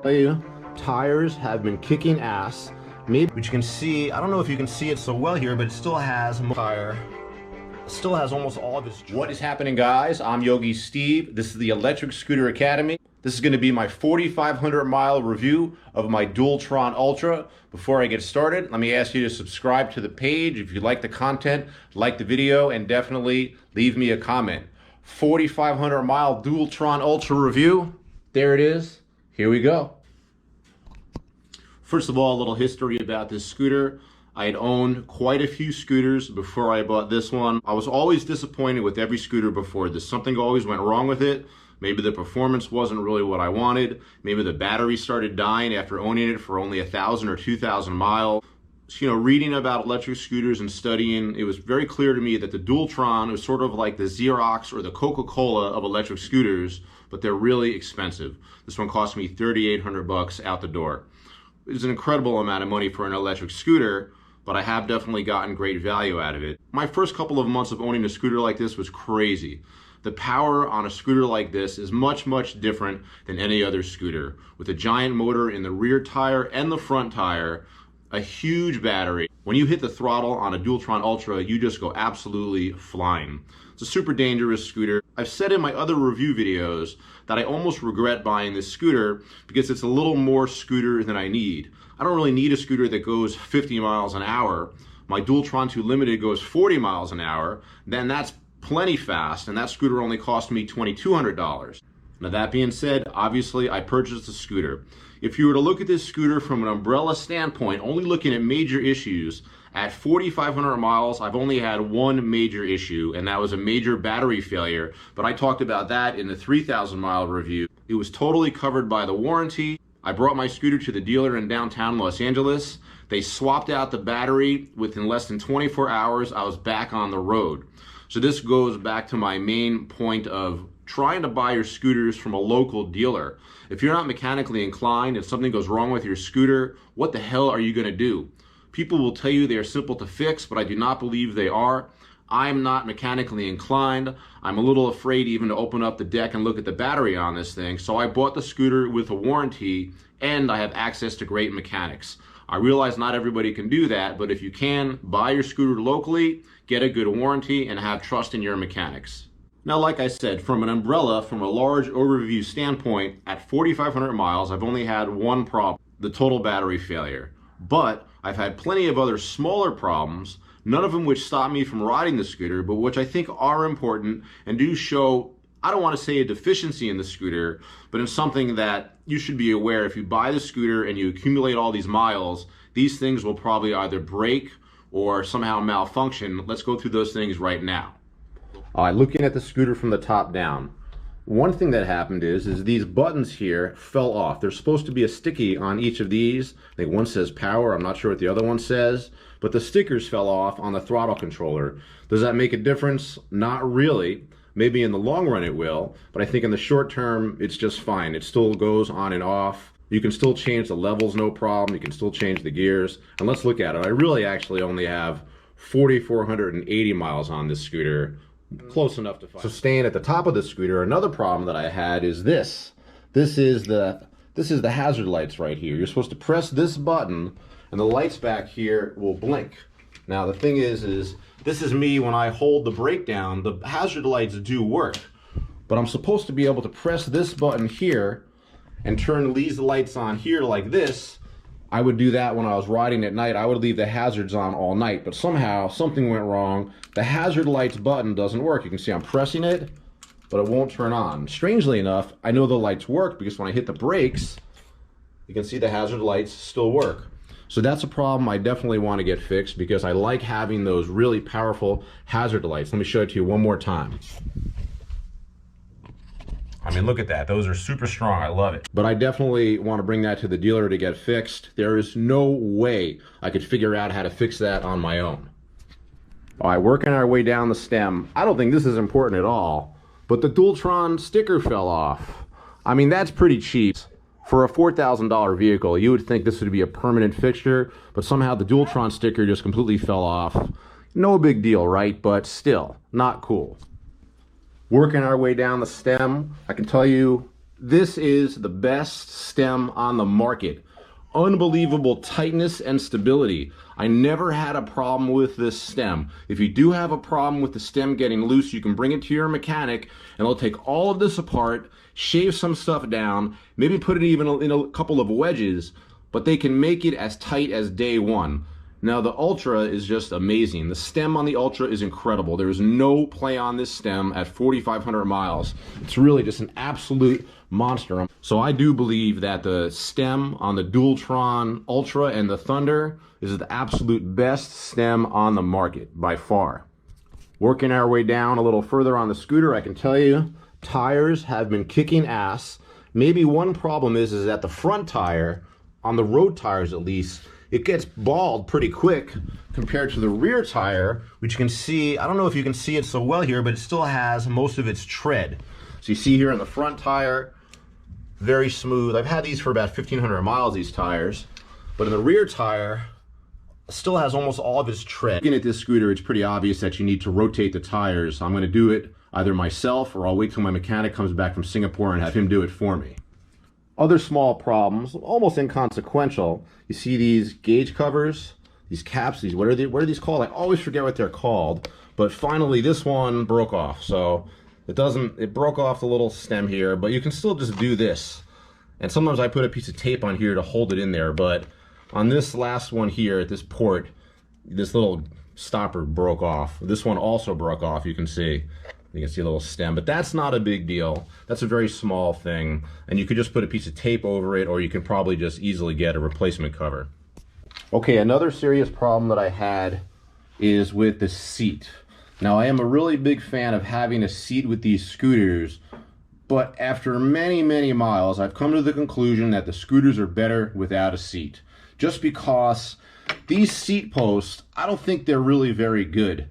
Tires have been kicking ass. Maybe, which you can see, I don't know if you can see it so well here, but it still has tire. Still has almost all of its. What is happening, guys? I'm Yogi Steve. This is the Electric Scooter Academy. This is going to be my 4,500 mile review of my Dualtron Ultra. Before I get started, let me ask you to subscribe to the page if you like the content, like the video, and definitely leave me a comment. 4,500 mile Dualtron Ultra review. There it is. Here we go. First of all, a little history about this scooter. I had owned quite a few scooters before I bought this one. I was always disappointed with every scooter before this. Something always went wrong with it. Maybe the performance wasn't really what I wanted. Maybe the battery started dying after owning it for only 1,000 or 2,000 miles. So, you know, reading about electric scooters and studying, it was very clear to me that the Dualtron was sort of like the Xerox or the Coca-Cola of electric scooters, but they're really expensive. This one cost me $3,800 out the door. It's an incredible amount of money for an electric scooter, but I have definitely gotten great value out of it. My first couple of months of owning a scooter like this was crazy. The power on a scooter like this is much, much different than any other scooter. With a giant motor in the rear tire and the front tire, a huge battery. When you hit the throttle on a Dualtron Ultra, you just go absolutely flying. It's a super dangerous scooter. I've said in my other review videos that I almost regret buying this scooter because it's a little more scooter than I need. I don't really need a scooter that goes 50 miles an hour. My Dualtron 2 Limited goes 40 miles an hour. Then that's plenty fast, and that scooter only cost me $2,200. Now that being said, obviously I purchased a scooter. If you were to look at this scooter from an umbrella standpoint, only looking at major issues, at 4,500 miles, I've only had one major issue, and that was a major battery failure, but I talked about that in the 3,000 mile review. It was totally covered by the warranty. I brought my scooter to the dealer in downtown Los Angeles. They swapped out the battery. Within less than 24 hours, I was back on the road. So this goes back to my main point of trying to buy your scooters from a local dealer. If you're not mechanically inclined, if something goes wrong with your scooter, what the hell are you gonna do? People will tell you they are simple to fix, but I do not believe they are. I'm not mechanically inclined. I'm a little afraid even to open up the deck and look at the battery on this thing. So I bought the scooter with a warranty, and I have access to great mechanics. I realize not everybody can do that, but if you can, buy your scooter locally, get a good warranty, and have trust in your mechanics. Now, like I said, from an umbrella, from a large overview standpoint, at 4,500 miles, I've only had one problem, the total battery failure. But I've had plenty of other smaller problems, none of them which stop me from riding the scooter, but which I think are important and do show, I don't want to say a deficiency in the scooter, but in something that you should be aware. If you buy the scooter and you accumulate all these miles, these things will probably either break or somehow malfunction. Let's go through those things right now. All right, looking at the scooter from the top down, one thing that happened is these buttons here fell off. There's supposed to be a sticky on each of these. I think one says power, I'm not sure what the other one says, but the stickers fell off on the throttle controller. Does that make a difference? Not really. Maybe in the long run it will, but I think in the short term, it's just fine. It still goes on and off. You can still change the levels, no problem. You can still change the gears. And let's look at it. I really actually only have 4,480 miles on this scooter. Close enough to find. So staying at the top of the scooter, another problem that I had is this. This is the hazard lights right here. You're supposed to press this button and the lights back here will blink. Now the thing is this is me when I hold the brake down, the hazard lights do work. But I'm supposed to be able to press this button here and turn these lights on here like this. I would do that when I was riding at night. I would leave the hazards on all night, but somehow something went wrong. The hazard lights button doesn't work. You can see I'm pressing it, but it won't turn on. Strangely enough, I know the lights work because when I hit the brakes, you can see the hazard lights still work. So that's a problem I definitely want to get fixed because I like having those really powerful hazard lights. Let me show it to you one more time. I mean, look at that. Those are super strong. I love it. But I definitely want to bring that to the dealer to get fixed. There is no way I could figure out how to fix that on my own. All right, working our way down the stem. I don't think this is important at all, but the Dualtron sticker fell off. I mean, that's pretty cheap. For a $4,000 vehicle, you would think this would be a permanent fixture, but somehow the Dualtron sticker just completely fell off. No big deal, right? But still, not cool. Working our way down the stem, I can tell you This is the best stem on the market. Unbelievable tightness and stability. I never had a problem with this stem. If you do have a problem with the stem getting loose, you can bring it to your mechanic and they'll take all of this apart, shave some stuff down, maybe put it even in a couple of wedges, but they can make it as tight as day one. Now the Ultra is just amazing. The stem on the Ultra is incredible. There is no play on this stem at 4,500 miles. It's really just an absolute monster. So I do believe that the stem on the Dualtron Ultra and the Thunder is the absolute best stem on the market by far. Working our way down a little further on the scooter, I can tell you tires have been kicking ass. Maybe one problem is that the front tire, on the road tires at least, it gets bald pretty quick compared to the rear tire, which you can see, I don't know if you can see it so well here, but it still has most of its tread. So you see here in the front tire, very smooth. I've had these for about 1,500 miles, these tires, but in the rear tire, still has almost all of its tread. Looking at this scooter, it's pretty obvious that you need to rotate the tires. I'm gonna do it either myself or I'll wait till my mechanic comes back from Singapore and have him do it for me. Other small problems, almost inconsequential. You see these gauge covers, these caps, what are these called? I always forget what they're called, but finally this one broke off. So it broke off the little stem here, but you can still just do this. And sometimes I put a piece of tape on here to hold it in there, but on this last one here at this port, this little stopper broke off. This one also broke off, you can see. You can see a little stem, but that's not a big deal. That's a very small thing, and you could just put a piece of tape over it, or you can probably just easily get a replacement cover. Okay, another serious problem that I had is with the seat. Now, I am a really big fan of having a seat with these scooters, but after many, many miles, I've come to the conclusion that the scooters are better without a seat. Just because these seat posts, I don't think they're really very good.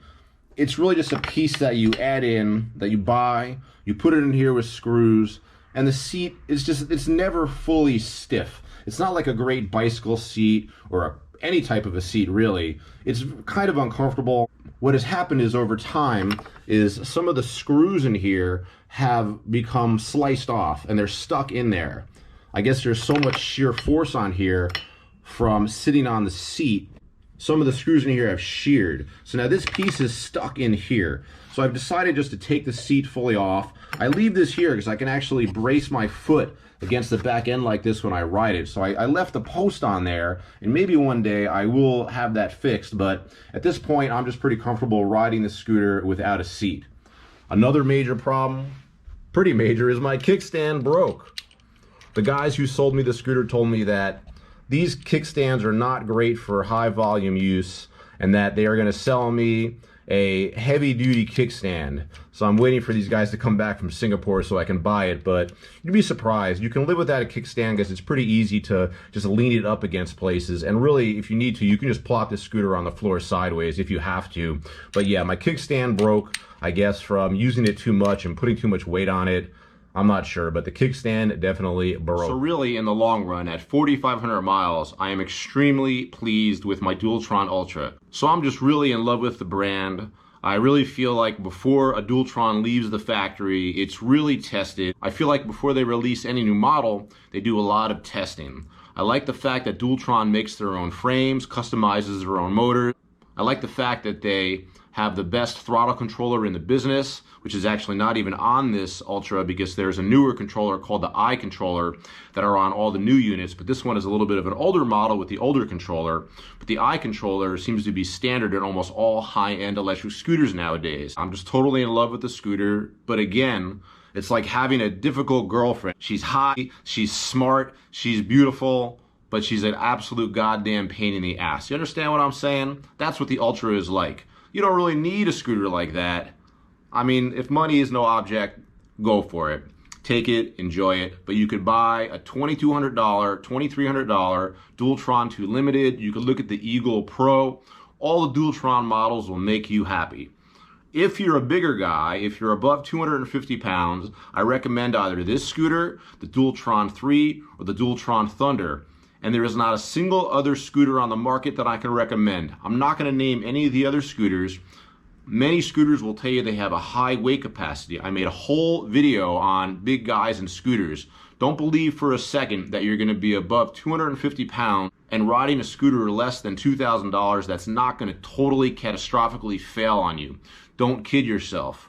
It's really just a piece that you add in, that you buy, you put it in here with screws, and the seat is it's never fully stiff. It's not like a great bicycle seat or any type of a seat, really. It's kind of uncomfortable. What has happened is over time is some of the screws in here have become sliced off and they're stuck in there. I guess there's so much sheer force on here from sitting on the seat. Some of the screws in here have sheared. So now this piece is stuck in here. So I've decided just to take the seat fully off. I leave this here because I can actually brace my foot against the back end like this when I ride it. So I left the post on there, and maybe one day I will have that fixed, but at this point I'm just pretty comfortable riding the scooter without a seat. Another major problem, pretty major, is my kickstand broke. The guys who sold me the scooter told me that these kickstands are not great for high volume use and that they are going to sell me a heavy duty kickstand. So I'm waiting for these guys to come back from Singapore so I can buy it, but you'd be surprised. You can live without a kickstand because it's pretty easy to just lean it up against places, and really if you need to, you can just plop this scooter on the floor sideways if you have to. But yeah, my kickstand broke, I guess, from using it too much and putting too much weight on it. I'm not sure, but the kickstand definitely broke. So really, in the long run, at 4,500 miles, I am extremely pleased with my Dualtron Ultra. So I'm just really in love with the brand. I really feel like before a Dualtron leaves the factory, it's really tested. I feel like before they release any new model, they do a lot of testing. I like the fact that Dualtron makes their own frames, customizes their own motors. I like the fact that they have the best throttle controller in the business, which is actually not even on this Ultra because there's a newer controller called the I controller that are on all the new units, but this one is a little bit of an older model with the older controller. But the I controller seems to be standard in almost all high-end electric scooters nowadays. I'm just totally in love with the scooter, but again, it's like having a difficult girlfriend. She's hot, she's smart, she's beautiful, but she's an absolute goddamn pain in the ass. You understand what I'm saying? That's what the Ultra is like. You don't really need a scooter like that. I mean, if money is no object, go for it. Take it, enjoy it. But you could buy a $2,200, $2,300 Dualtron 2 Limited. You could look at the Eagle Pro. All the Dualtron models will make you happy. If you're a bigger guy, if you're above 250 pounds, I recommend either this scooter, the Dualtron 3, or the Dualtron Thunder. And there is not a single other scooter on the market that I can recommend. I'm not going to name any of the other scooters. Many scooters will tell you they have a high weight capacity. I made a whole video on big guys and scooters. Don't believe for a second that you're going to be above 250 pounds and riding a scooter less than $2,000. That's not going to totally catastrophically fail on you. Don't kid yourself.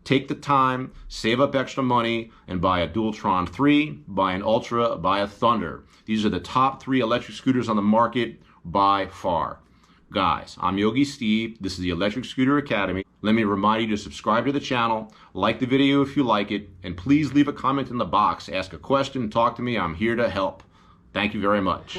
Take the time, save up extra money, and buy a Dualtron 3, buy an Ultra, buy a Thunder. These are the top 3 electric scooters on the market by far. Guys, I'm Yogi Steve. This is the Electric Scooter Academy. Let me remind you to subscribe to the channel, like the video if you like it, and please leave a comment in the box. Ask a question, talk to me. I'm here to help. Thank you very much.